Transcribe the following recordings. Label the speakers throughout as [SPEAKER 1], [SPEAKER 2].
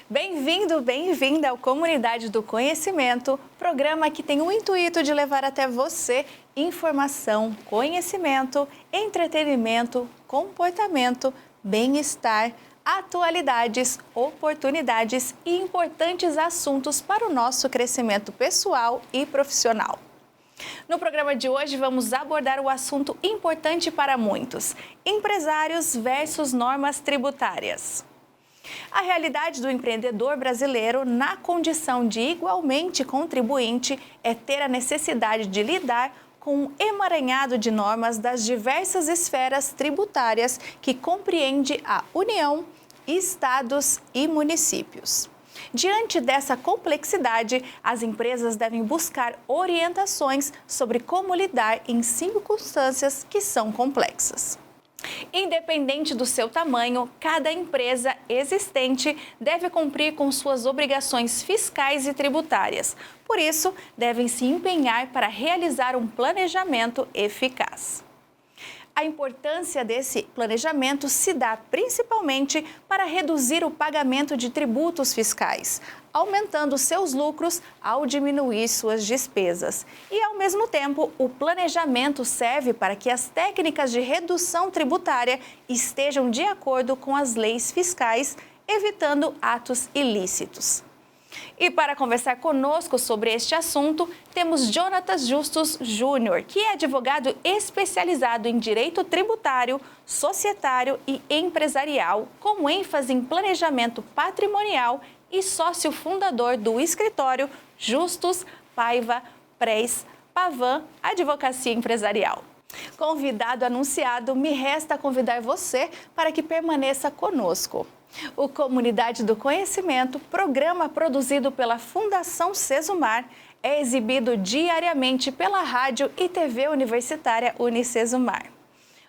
[SPEAKER 1] Bem-vindo, bem-vinda ao Comunidade do Conhecimento, programa que tem o intuito de levar até você informação, conhecimento, entretenimento, comportamento, bem-estar, atualidades, oportunidades e importantes assuntos para o nosso crescimento pessoal e profissional. No programa de hoje vamos abordar o assunto importante para muitos: empresários versus normas tributárias. A realidade do empreendedor brasileiro, na condição de igualmente contribuinte, é ter a necessidade de lidar com um emaranhado de normas das diversas esferas tributárias que compreende a União, estados e municípios. Diante dessa complexidade, as empresas devem buscar orientações sobre como lidar em circunstâncias que são complexas. Independente do seu tamanho, cada empresa existente deve cumprir com suas obrigações fiscais e tributárias. Por isso, devem se empenhar para realizar um planejamento eficaz. A importância desse planejamento se dá principalmente para reduzir o pagamento de tributos fiscais, aumentando seus lucros ao diminuir suas despesas. E, ao mesmo tempo, o planejamento serve para que as técnicas de redução tributária estejam de acordo com as leis fiscais, evitando atos ilícitos. E para conversar conosco sobre este assunto, temos Jonatas Justus Júnior, que é advogado especializado em direito tributário, societário e empresarial, com ênfase em planejamento patrimonial e sócio fundador do escritório Justus Paiva Prez Pavan Advocacia Empresarial. Convidado anunciado, me resta convidar você para que permaneça conosco. O Comunidade do Conhecimento, programa produzido pela Fundação Sesumar, é exibido diariamente pela Rádio e TV Universitária Unicesumar.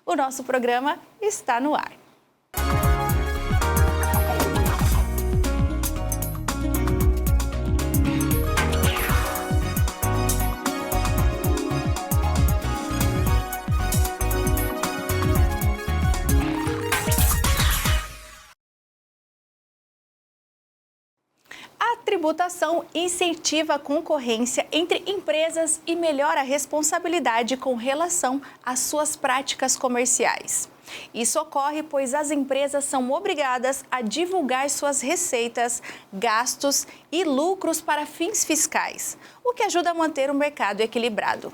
[SPEAKER 1] O nosso programa está no ar. A tributação incentiva a concorrência entre empresas e melhora a responsabilidade com relação às suas práticas comerciais. Isso ocorre pois as empresas são obrigadas a divulgar suas receitas, gastos e lucros para fins fiscais, o que ajuda a manter o mercado equilibrado.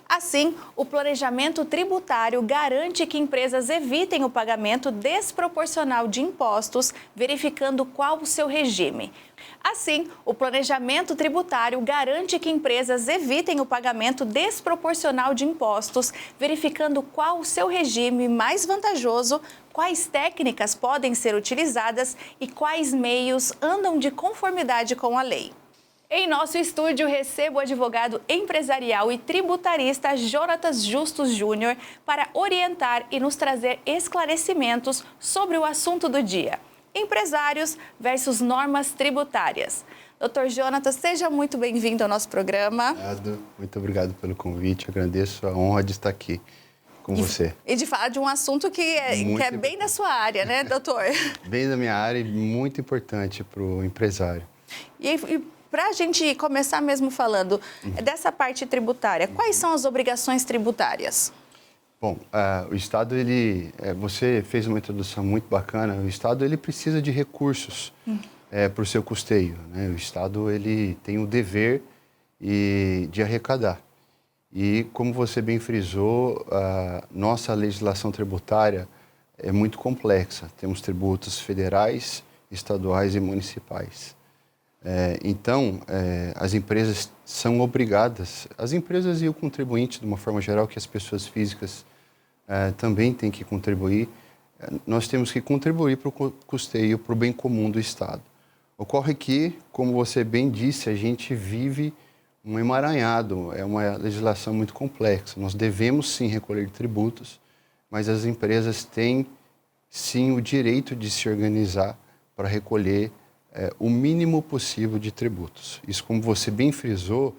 [SPEAKER 1] Assim, o planejamento tributário garante que empresas evitem o pagamento desproporcional de impostos, verificando qual o seu regime. Assim, o planejamento tributário garante que empresas evitem o pagamento desproporcional de impostos, verificando qual o seu regime mais vantajoso, quais técnicas podem ser utilizadas e quais meios andam de conformidade com a lei. Em nosso estúdio, recebo o advogado empresarial e tributarista Jonatas Justus Júnior para orientar e nos trazer esclarecimentos sobre o assunto do dia: empresários versus normas tributárias. Dr. Jonatas, seja muito bem-vindo ao nosso programa.
[SPEAKER 2] Muito obrigado pelo convite, agradeço a honra de estar aqui com você.
[SPEAKER 1] E de falar de um assunto que é bem da sua área, né, doutor?
[SPEAKER 2] Bem da minha área e muito importante para o empresário.
[SPEAKER 1] E para a gente começar mesmo falando dessa parte tributária, quais são as obrigações tributárias?
[SPEAKER 2] Bom, o Estado, você fez uma introdução muito bacana, o Estado ele precisa de recursos para o seu custeio, né? O Estado ele tem o dever de arrecadar. E como você bem frisou, a nossa legislação tributária é muito complexa. Temos tributos federais, estaduais e municipais. Então, as empresas são obrigadas, as empresas e o contribuinte, de uma forma geral, que as pessoas físicas também têm que contribuir, nós temos que contribuir para o custeio, para o bem comum do Estado. Ocorre que, como você bem disse, a gente vive um emaranhado, é uma legislação muito complexa. Nós devemos sim recolher tributos, mas as empresas têm sim o direito de se organizar para recolher o mínimo possível de tributos. Isso, como você bem frisou,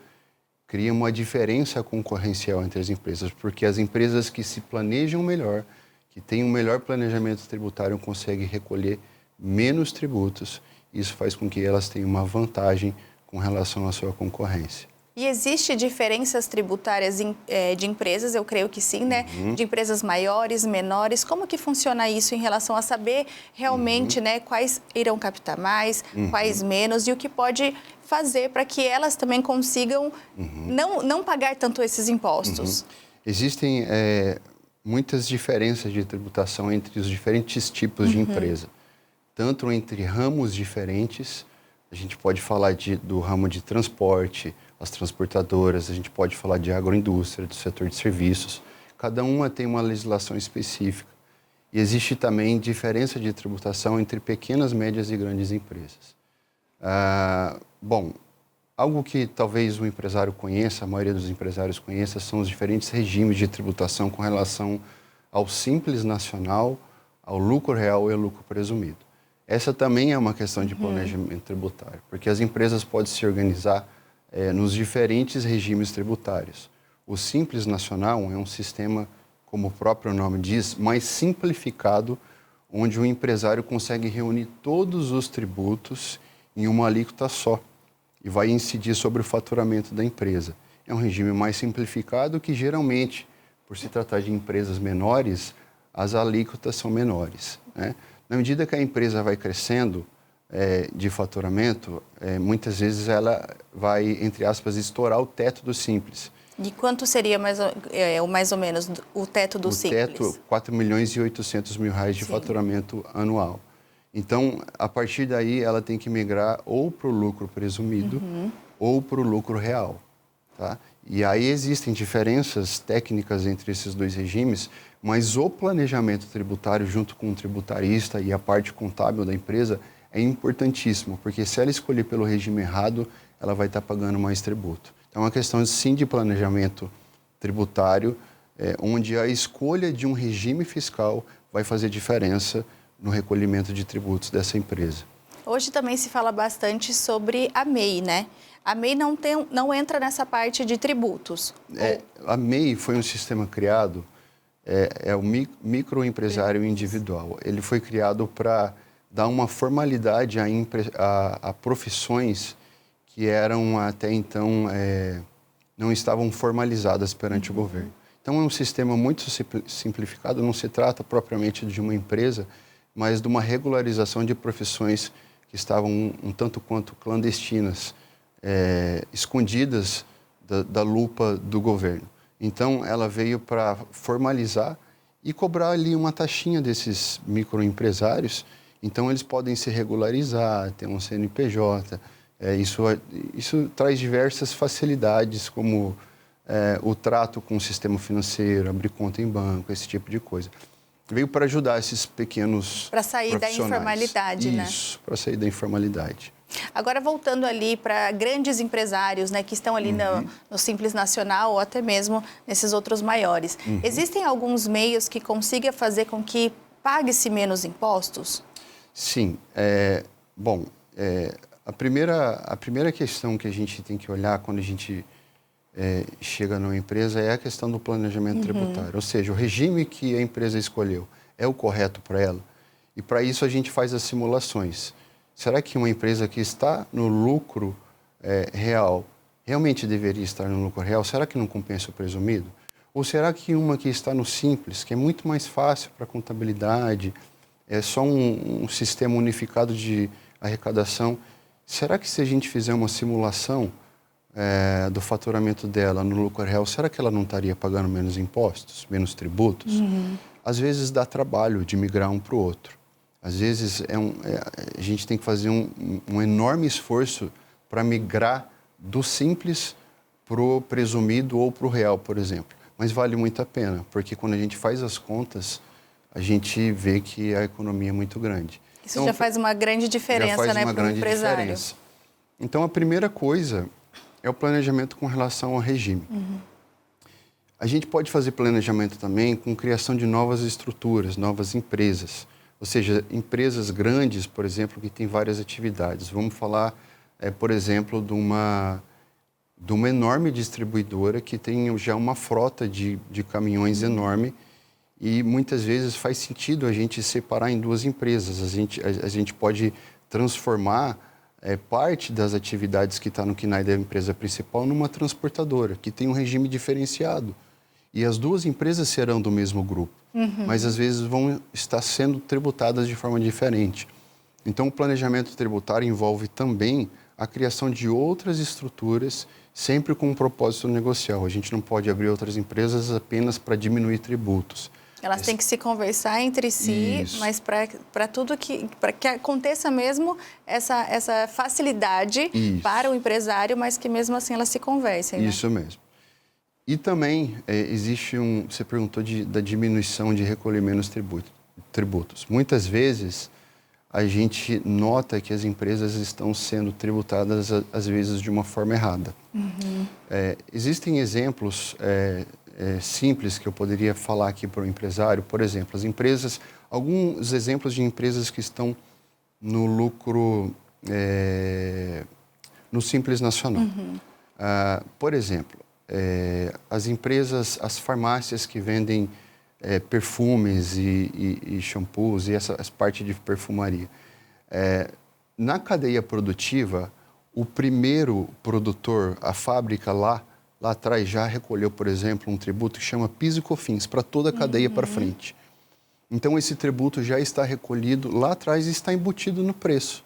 [SPEAKER 2] cria uma diferença concorrencial entre as empresas, porque as empresas que se planejam melhor, que têm um melhor planejamento tributário, conseguem recolher menos tributos Isso faz com que elas tenham uma vantagem com relação à sua concorrência.
[SPEAKER 1] E existe diferenças tributárias de empresas? Eu creio que sim, né? De empresas maiores, menores. Como que funciona isso em relação a saber realmente, né, quais irão captar mais, quais menos e o que pode fazer para que elas também consigam não pagar tanto esses impostos?
[SPEAKER 2] Existem muitas diferenças de tributação entre os diferentes tipos de empresa, tanto entre ramos diferentes. A gente pode falar do ramo de transporte, as transportadoras, a gente pode falar de agroindústria, do setor de serviços. Cada uma tem uma legislação específica. E existe também diferença de tributação entre pequenas, médias e grandes empresas. Bom, algo que talvez o empresário conheça, a maioria dos empresários conheça, são os diferentes regimes de tributação com relação ao Simples Nacional, ao lucro real e ao lucro presumido. Essa também é uma questão de planejamento tributário, porque as empresas podem se organizar nos diferentes regimes tributários. O Simples Nacional é um sistema, como o próprio nome diz, mais simplificado, onde o empresário consegue reunir todos os tributos em uma alíquota só e vai incidir sobre o faturamento da empresa. É um regime mais simplificado que, geralmente, por se tratar de empresas menores, as alíquotas são menores, né? Na medida que a empresa vai crescendo de faturamento, muitas vezes ela vai, entre aspas, estourar o teto do Simples.
[SPEAKER 1] E quanto seria mais ou menos o teto do Simples?
[SPEAKER 2] O teto, R$4.800.000 de faturamento anual. Então, a partir daí, ela tem que migrar ou para o lucro presumido ou para o lucro real. Tá? E aí existem diferenças técnicas entre esses dois regimes, mas o planejamento tributário junto com o tributarista e a parte contábil da empresa é importantíssimo, porque se ela escolher pelo regime errado, ela vai estar pagando mais tributo. Então, é uma questão, sim, de planejamento tributário, onde a escolha de um regime fiscal vai fazer diferença no recolhimento de tributos dessa empresa.
[SPEAKER 1] Hoje também se fala bastante sobre a MEI, né? A MEI não entra nessa parte de tributos.
[SPEAKER 2] A MEI foi um sistema criado, o microempresário individual. Ele foi criado para dar uma formalidade a profissões que eram até então não estavam formalizadas perante o governo. Então é um sistema muito simplificado, não se trata propriamente de uma empresa, mas de uma regularização de profissões que estavam um tanto quanto clandestinas, escondidas da lupa do governo. Então, ela veio para formalizar e cobrar ali uma taxinha desses microempresários. Então, eles podem se regularizar, ter um CNPJ. Isso traz diversas facilidades, como o trato com o sistema financeiro, abrir conta em banco, esse tipo de coisa. Veio para ajudar esses pequenos
[SPEAKER 1] para sair da informalidade, né?
[SPEAKER 2] Isso, para sair da informalidade.
[SPEAKER 1] Agora, voltando ali para grandes empresários, né, que estão ali no Simples Nacional ou até mesmo nesses outros maiores. Existem alguns meios que consigam fazer com que pague-se menos impostos?
[SPEAKER 2] Sim. A primeira questão que a gente tem que olhar quando a gente chega numa empresa é a questão do planejamento tributário. Ou seja, o regime que a empresa escolheu é o correto para ela? E para isso a gente faz as simulações. Será que uma empresa que está no lucro real realmente deveria estar no lucro real? Será que não compensa o presumido? Ou será que uma que está no Simples, que é muito mais fácil para a contabilidade, é só um sistema unificado de arrecadação, será que se a gente fizer uma simulação do faturamento dela no lucro real, será que ela não estaria pagando menos impostos, menos tributos? Às vezes dá trabalho de migrar um para o outro. Às vezes a gente tem que fazer um enorme esforço para migrar do Simples para o presumido ou para o real, por exemplo. Mas vale muito a pena, porque quando a gente faz as contas, a gente vê que a economia é muito grande.
[SPEAKER 1] Isso então, já faz uma grande diferença, né, para o empresário.
[SPEAKER 2] Diferença. Então, a primeira coisa é o planejamento com relação ao regime. A gente pode fazer planejamento também com criação de novas estruturas, novas empresas. Ou seja, empresas grandes, por exemplo, que têm várias atividades. Vamos falar, por exemplo, de uma enorme distribuidora que tem já uma frota de caminhões enorme e muitas vezes faz sentido a gente separar em duas empresas. A gente pode transformar parte das atividades que está no KNAI da empresa principal numa transportadora, que tem um regime diferenciado. E as duas empresas serão do mesmo grupo, mas às vezes vão estar sendo tributadas de forma diferente. Então, o planejamento tributário envolve também a criação de outras estruturas, sempre com um propósito negocial. A gente não pode abrir outras empresas apenas para diminuir tributos.
[SPEAKER 1] Elas têm que se conversar entre si, isso. Mas para tudo para que aconteça mesmo essa facilidade isso. Para o empresário, mas que mesmo assim elas se conversem.
[SPEAKER 2] Isso
[SPEAKER 1] né?
[SPEAKER 2] mesmo. E também existe você perguntou da diminuição de recolher menos tributos. Muitas vezes a gente nota que as empresas estão sendo tributadas, às vezes, de uma forma errada. Existem exemplos simples que eu poderia falar aqui para o empresário. Por exemplo, alguns exemplos de empresas que estão no lucro, no Simples Nacional. Por exemplo, as farmácias que vendem perfumes e shampoos e essa parte de perfumaria. Na cadeia produtiva, o primeiro produtor, a fábrica lá atrás já recolheu, por exemplo, um tributo que chama PIS e COFINS para toda a cadeia para frente. Então, esse tributo já está recolhido lá atrás e está embutido no preço.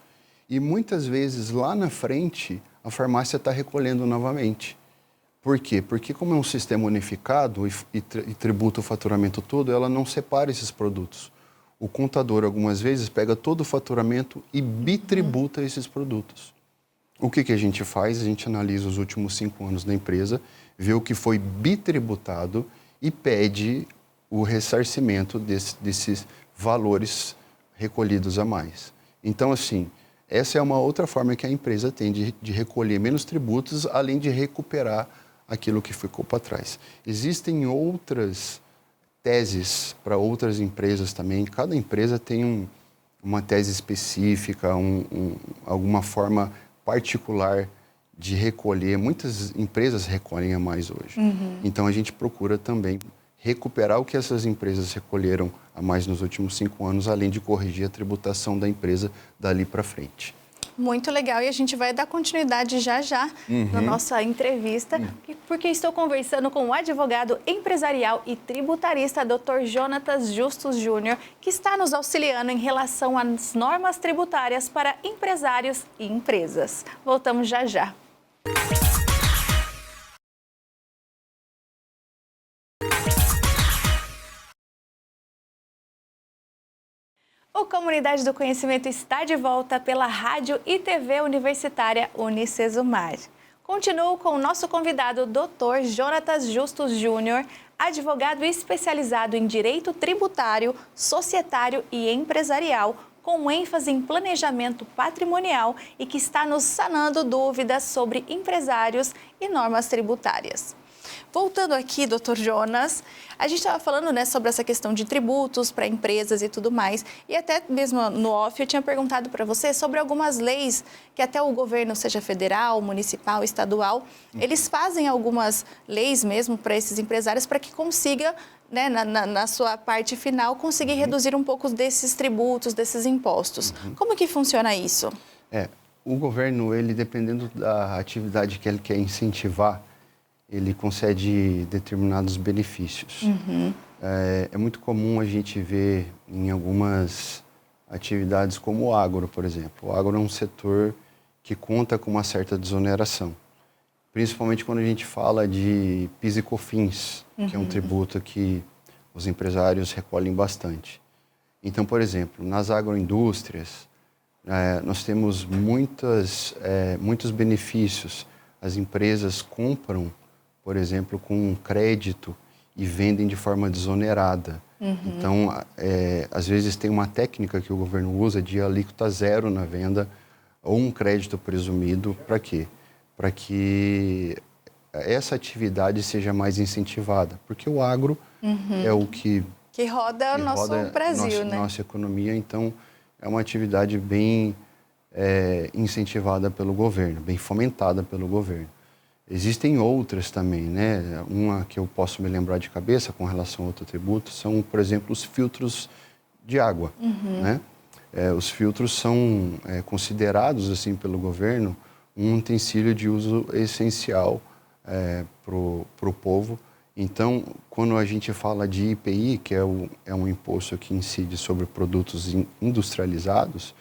[SPEAKER 2] E muitas vezes, lá na frente, a farmácia está recolhendo novamente. Por quê? Porque como é um sistema unificado e tributa o faturamento todo, ela não separa esses produtos. O contador, algumas vezes, pega todo o faturamento e bitributa esses produtos. O que a gente faz? A gente analisa os últimos 5 anos da empresa, vê o que foi bitributado e pede o ressarcimento desses valores recolhidos a mais. Então, assim, essa é uma outra forma que a empresa tem de recolher menos tributos, além de recuperar aquilo que ficou para trás. Existem outras teses para outras empresas também. Cada empresa tem uma tese específica, alguma forma particular de recolher. Muitas empresas recolhem a mais hoje. Então, a gente procura também recuperar o que essas empresas recolheram a mais nos últimos 5 anos, além de corrigir a tributação da empresa dali para frente.
[SPEAKER 1] Muito legal, e a gente vai dar continuidade já na nossa entrevista, porque estou conversando com o advogado empresarial e tributarista Dr. Jonatas Justus Júnior, que está nos auxiliando em relação às normas tributárias para empresários e empresas. Voltamos já. O Comunidade do Conhecimento está de volta pela Rádio e TV Universitária Unicesumar. Continuo com o nosso convidado, Dr. Jonatas Justus Júnior, advogado especializado em Direito Tributário, Societário e Empresarial, com ênfase em planejamento patrimonial e que está nos sanando dúvidas sobre empresários e normas tributárias. Voltando aqui, doutor Jonas, a gente estava falando sobre essa questão de tributos para empresas e tudo mais. E até mesmo no off eu tinha perguntado para você sobre algumas leis que até o governo, seja federal, municipal, estadual, eles fazem algumas leis mesmo para esses empresários para que consiga, né, na sua parte final, conseguir reduzir um pouco desses tributos, desses impostos. Como que funciona isso?
[SPEAKER 2] O governo, ele dependendo da atividade que ele quer incentivar, ele concede determinados benefícios. É muito comum a gente ver em algumas atividades como o agro, por exemplo. O agro é um setor que conta com uma certa desoneração, principalmente quando a gente fala de PIS e COFINS, que é um tributo que os empresários recolhem bastante. Então, por exemplo, nas agroindústrias, nós temos muitos benefícios. As empresas compram, por exemplo, com crédito e vendem de forma desonerada. Então, às vezes tem uma técnica que o governo usa de alíquota zero na venda ou um crédito presumido. Para quê? Para que essa atividade seja mais incentivada. Porque o agro é o que
[SPEAKER 1] roda o nosso Brasil, né?
[SPEAKER 2] Nossa economia. Então, é uma atividade bem incentivada pelo governo, bem fomentada pelo governo. Existem outras também, né? Uma que eu posso me lembrar de cabeça com relação a outro tributo são, por exemplo, os filtros de água, né? os filtros são considerados assim pelo governo um utensílio de uso essencial para o povo. Então, quando a gente fala de IPI, que é um imposto que incide sobre produtos industrializados,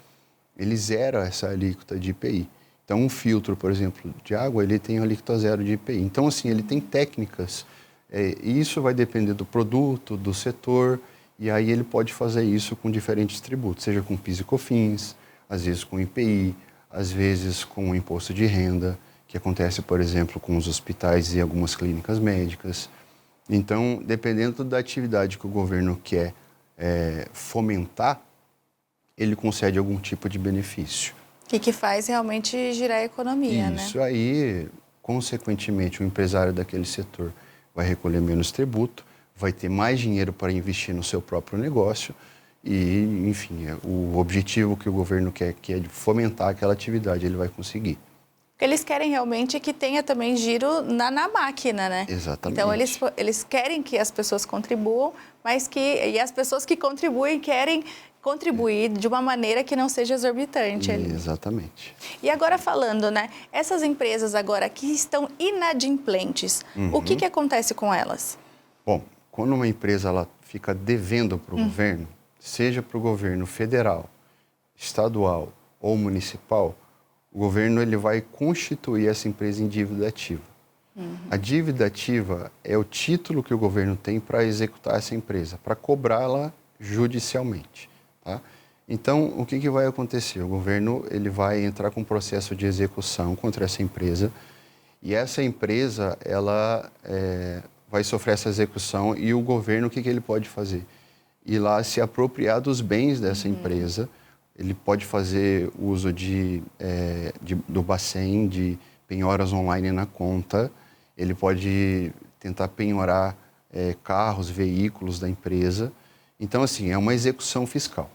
[SPEAKER 2] ele zera essa alíquota de IPI. Então, um filtro, por exemplo, de água, ele tem alíquota zero de IPI. Então, assim, ele tem técnicas, e isso vai depender do produto, do setor, e aí ele pode fazer isso com diferentes tributos, seja com PIS e COFINS, às vezes com IPI, às vezes com o imposto de renda, que acontece, por exemplo, com os hospitais e algumas clínicas médicas. Então, dependendo da atividade que o governo quer fomentar, ele concede algum tipo de benefício.
[SPEAKER 1] Que faz realmente girar a economia, né?
[SPEAKER 2] Isso aí, consequentemente, o empresário daquele setor vai recolher menos tributo, vai ter mais dinheiro para investir no seu próprio negócio e, enfim, o objetivo que o governo quer, que é de fomentar aquela atividade, ele vai conseguir.
[SPEAKER 1] Eles querem realmente que tenha também giro na máquina, né?
[SPEAKER 2] Exatamente.
[SPEAKER 1] Então, eles querem que as pessoas contribuam, e as pessoas que contribuem querem contribuir de uma maneira que não seja exorbitante.
[SPEAKER 2] Exatamente.
[SPEAKER 1] E agora falando, né? Essas empresas agora que estão inadimplentes, o que acontece com elas?
[SPEAKER 2] Bom, quando uma empresa ela fica devendo para o governo, seja para o governo federal, estadual ou municipal, o governo ele vai constituir essa empresa em dívida ativa. A dívida ativa é o título que o governo tem para executar essa empresa, para cobrá-la judicialmente. Tá? Então, o que vai acontecer? O governo ele vai entrar com um processo de execução contra essa empresa e essa empresa ela vai sofrer essa execução e o governo, o que ele pode fazer? Ir lá se apropriar dos bens dessa empresa. Ele pode fazer uso do Bacen, de penhoras online na conta. Ele pode tentar penhorar carros, veículos da empresa. Então, assim, é uma execução fiscal.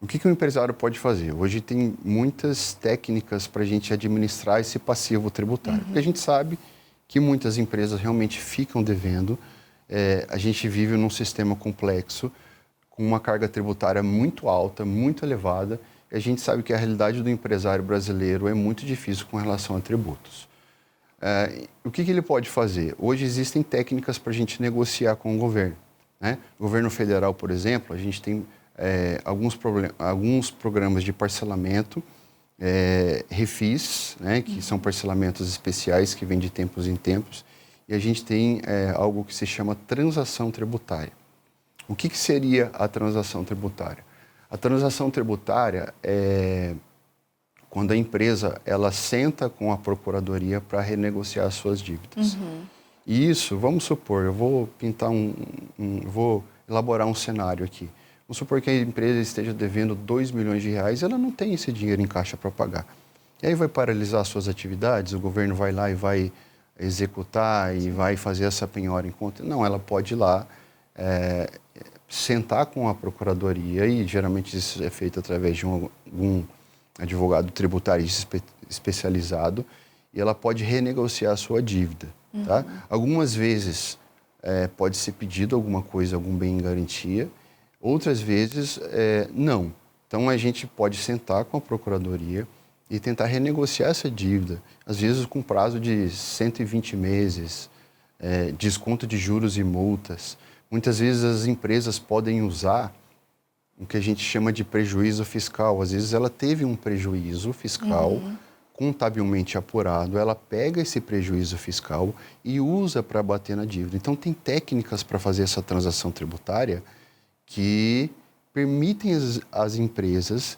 [SPEAKER 2] O que o empresário pode fazer? Hoje tem muitas técnicas para a gente administrar esse passivo tributário. Porque a gente sabe que muitas empresas realmente ficam devendo. A gente vive num sistema complexo, com uma carga tributária muito alta, muito elevada, e a gente sabe que a realidade do empresário brasileiro é muito difícil com relação a tributos. O que ele pode fazer? Hoje existem técnicas para a gente negociar com o governo. Né? O governo federal, por exemplo, a gente tem alguns programas de parcelamento, refis, né? Que são parcelamentos especiais que vêm de tempos em tempos, e a gente tem algo que se chama transação tributária. O que seria a transação tributária? A transação tributária é quando a empresa ela senta com a procuradoria para renegociar as suas dívidas. E isso, vamos supor, eu vou pintar vou elaborar um cenário aqui. Vamos supor que a empresa esteja devendo R$2 milhões, ela não tem esse dinheiro em caixa para pagar. E aí vai paralisar suas atividades, o governo vai lá e vai executar e vai fazer essa penhora em conta? Não, ela pode ir lá, sentar com a procuradoria, e geralmente isso é feito através de um advogado tributarista especializado, e ela pode renegociar a sua dívida. Tá? Algumas vezes pode ser pedido alguma coisa, algum bem em garantia, outras vezes não. Então a gente pode sentar com a procuradoria e tentar renegociar essa dívida, às vezes com prazo de 120 meses, desconto de juros e multas. Muitas vezes as empresas podem usar o que a gente chama de prejuízo fiscal. Às vezes ela teve um prejuízo fiscal contabilmente apurado, ela pega esse prejuízo fiscal e usa para bater na dívida. Então tem técnicas para fazer essa transação tributária que permitem as empresas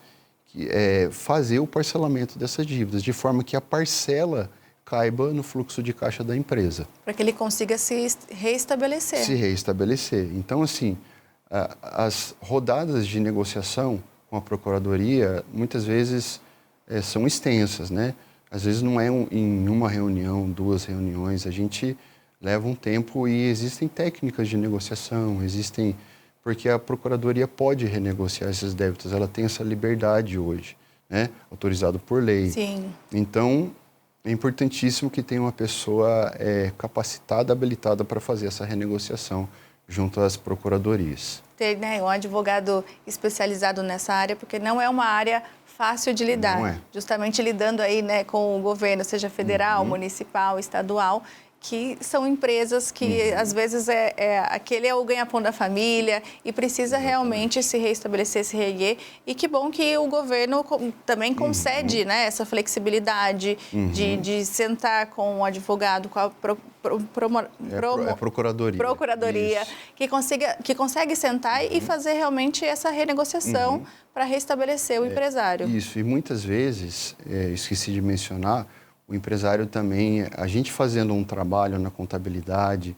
[SPEAKER 2] fazer o parcelamento dessas dívidas, de forma que a parcela caiba no fluxo de caixa da empresa.
[SPEAKER 1] Para que ele consiga se reestabelecer.
[SPEAKER 2] Se reestabelecer. Então, assim, as rodadas de negociação com a Procuradoria, muitas vezes, são extensas, né? Às vezes não é em uma reunião, 2 reuniões, a gente leva um tempo e existem técnicas de negociação, porque a Procuradoria pode renegociar esses débitos, ela tem essa liberdade hoje, né? Autorizado por lei.
[SPEAKER 1] Sim.
[SPEAKER 2] Então, é importantíssimo que tenha uma pessoa capacitada, habilitada para fazer essa renegociação junto às procuradorias.
[SPEAKER 1] ter, né, um advogado especializado nessa área, porque não é uma área fácil de lidar.
[SPEAKER 2] Não é.
[SPEAKER 1] Justamente lidando aí, né, com o governo, seja federal, municipal, estadual, que são empresas que às vezes aquele é o ganha-pão da família e precisa realmente se reestabelecer, se reerguer. E que bom que o governo também concede, né, essa flexibilidade de sentar com o advogado, com a procuradoria, que consegue sentar e fazer realmente essa renegociação para restabelecer o empresário.
[SPEAKER 2] Isso, e muitas vezes, esqueci de mencionar, o empresário também, a gente fazendo um trabalho na contabilidade,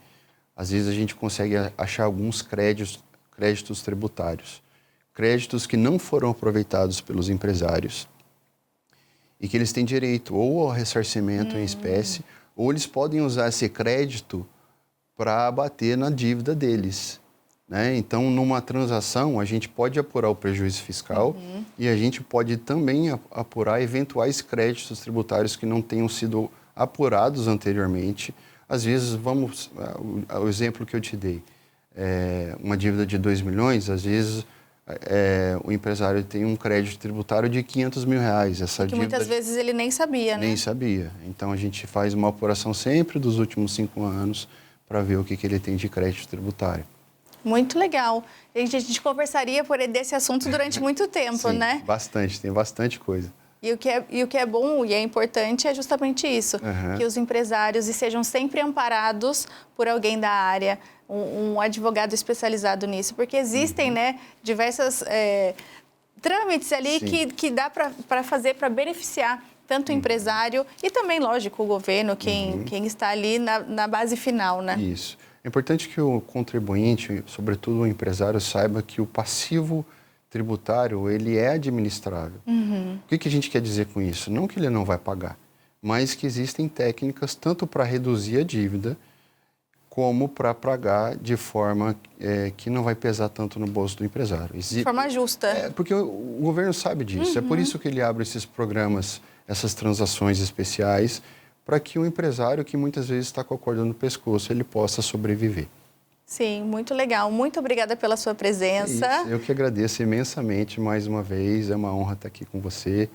[SPEAKER 2] às vezes a gente consegue achar alguns créditos tributários. Créditos que não foram aproveitados pelos empresários e que eles têm direito ou ao ressarcimento em espécie, ou eles podem usar esse crédito para abater na dívida deles. Né? Então, numa transação, a gente pode apurar o prejuízo fiscal e a gente pode também apurar eventuais créditos tributários que não tenham sido apurados anteriormente. Às vezes, o exemplo que eu te dei, uma dívida de 2 milhões, às vezes o empresário tem um crédito tributário de 500 mil reais.
[SPEAKER 1] Que muitas vezes ele nem sabia, né?
[SPEAKER 2] Nem sabia. Então, a gente faz uma apuração sempre dos últimos 5 anos para ver o que ele tem de crédito tributário.
[SPEAKER 1] Muito legal. A gente conversaria desse assunto durante muito tempo,
[SPEAKER 2] Sim,
[SPEAKER 1] né?
[SPEAKER 2] Bastante, tem bastante coisa.
[SPEAKER 1] E o que é bom e é importante é justamente isso, que os empresários sejam sempre amparados por alguém da área, um advogado especializado nisso, porque existem, né, diversas trâmites ali que dá para fazer para beneficiar tanto o empresário e também, lógico, o governo, quem está ali na base final, né?
[SPEAKER 2] Isso. É importante que o contribuinte, sobretudo o empresário, saiba que o passivo tributário, ele é administrável. O que a gente quer dizer com isso? Não que ele não vai pagar, mas que existem técnicas tanto para reduzir a dívida, como para pagar de forma que não vai pesar tanto no bolso do empresário.
[SPEAKER 1] De forma justa.
[SPEAKER 2] Porque o governo sabe disso. É por isso que ele abre esses programas, essas transações especiais, para que o empresário, que muitas vezes está com a corda no pescoço, ele possa sobreviver.
[SPEAKER 1] Sim, muito legal. Muito obrigada pela sua presença.
[SPEAKER 2] Isso, eu que agradeço imensamente mais uma vez. É uma honra estar aqui com você.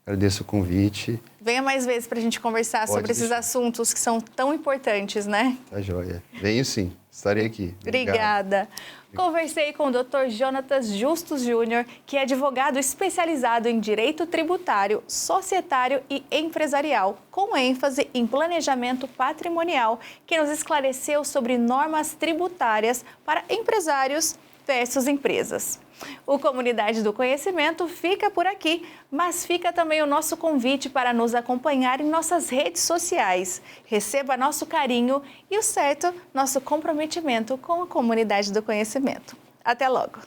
[SPEAKER 2] Agradeço o convite.
[SPEAKER 1] Venha mais vezes para a gente conversar sobre esses assuntos que são tão importantes, né?
[SPEAKER 2] Tá joia. Venho sim. Estarei aqui.
[SPEAKER 1] Obrigada. Conversei com o Dr. Jonatas Justus Júnior, que é advogado especializado em direito tributário, societário e empresarial, com ênfase em planejamento patrimonial, que nos esclareceu sobre normas tributárias para empresários versus empresas. O Comunidade do Conhecimento fica por aqui, mas fica também o nosso convite para nos acompanhar em nossas redes sociais. Receba nosso carinho e, o certo, nosso comprometimento com a Comunidade do Conhecimento. Até logo!